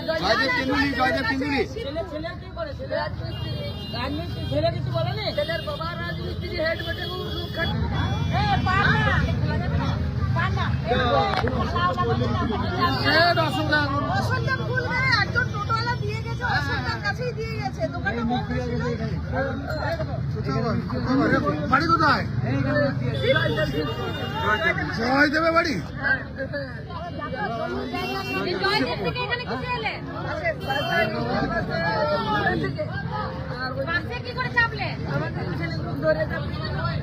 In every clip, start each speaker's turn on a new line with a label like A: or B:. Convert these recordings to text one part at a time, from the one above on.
A: জয়দেব কেন্দুলি, জয়দেব কেন্দুলি।
B: ছেলে কি করে? ছেলে কিছু বলেনি? ছেলের বাবা রাজমিস্ত্রি, হেড বেটে একজন টোটোওয়ালা দিয়ে গেছে, অসুবিধার কাছেই দিয়ে গেছে। দোকানটা বন্ধ ছিল।
A: বাড়ি কোথায়? জয়দেবের বাড়ি।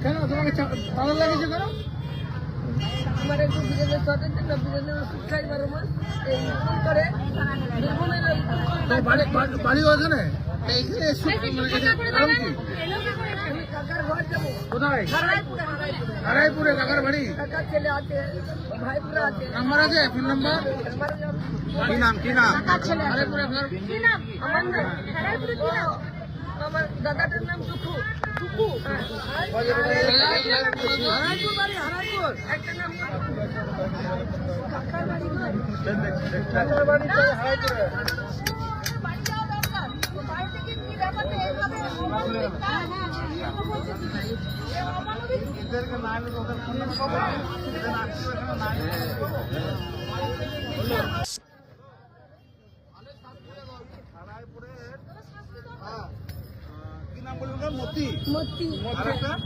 A: কেন তোমাকে তালা লাগিয়েছে কেন?
B: আমার একটু বিরিয়ানির শর্টেজ ছিল, বিরিয়ানির ওষুধ খাই 12 মাস। এই করে
A: বাড়ি ওখানে
B: কাকার ঘর যাবো।
A: কোথায়?
B: হারাইপুরে।
A: হারাইপুরে কাকার বাড়ি।
B: কাকার ছেলে আছে, ভাইপুরা আছে।
A: নাম্বার আছে? Phone number? কি নাম? কি নাম? হারাইপুরে ঘর।
B: কি নাম? আমার নাম হারাইপুরে। কি নাম? আমার দাদাটার নাম টুকু। টুকু। হারাইপুর বাড়ি, হারাইপুর। একটা নাম কাকার বাড়ি ঘর।
A: কাকার বাড়ি হারাইপুরে।
B: বাড়ি যাওয়া দরকার। বাড়ি থেকে কি ব্যাপারটা এইভাবে অমানবিক?
A: কি নাম বলবেন? মতি।
B: মতি।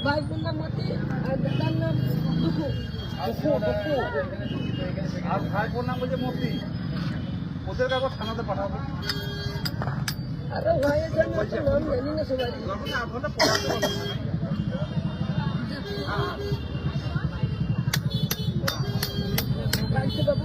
B: ভাইপুর নাম মতি, আর দাদার নাম টুকু।
A: আর ভাইপোর নাম বলছে মতি। ওদের কাগজ থানাতে পাঠাবো।
B: আরে ভাইয়ের জন্য তো নাম জানি না সবাই।
A: আপনাদের পড়াশোনা
B: বাড়িতে বাবু।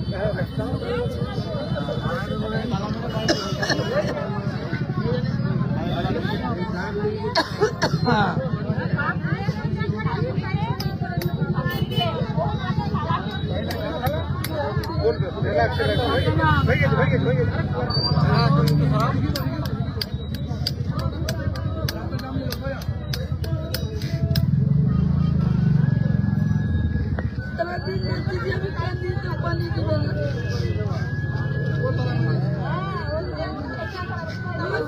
B: इतना दिन दीजिए, अभी कर दी तो पानी की बना।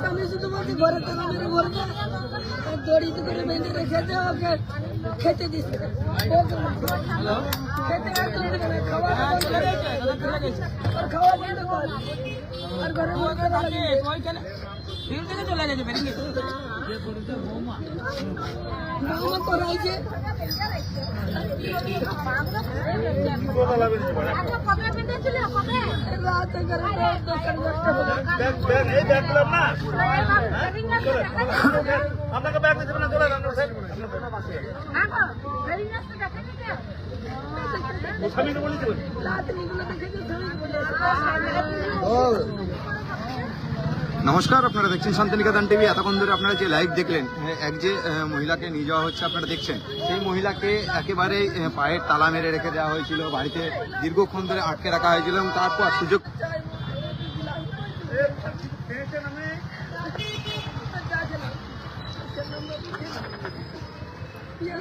B: पानी से तुम्हारे घर का मेरे घर का दौड़ी तो करे मैंने रखे ओके खेते दिस खेते का तो खावा और खावा बंद कर और घर में होकर लगे कोई चले फिर থেকে চলে যাবে বেরিয়ে মামা করাই যে আচ্ছা কবে পেতে ছিল কবে রাত করে দোকান নষ্ট ব্যাগ এই ব্যাগ দিলাম না আপনাকে ব্যাগ দিতে না চলে রান্না সাহেব আগো ভেরি নাইস টাকা দিতে ও স্বামীকে বলেছি রাত নিগুলো দেখে স্বামীকে বলেছি।
C: নমস্কার, আপনারা দেখছেন শান্তিনিকেতন টিভি। এতক্ষণ ধরে আপনারা যে লাইভ দেখলেন, এক যে মহিলাকে নিয়ে যাওয়া হচ্ছে আপনারা দেখছেন, সেই মহিলাকে একেবারে পায়ের তালা মেরে রেখে দেওয়া হয়েছিল, বাড়িতে দীর্ঘক্ষণ ধরে আটকে রাখা হয়েছিল এবং তারপর সুযোগ
B: Yeah.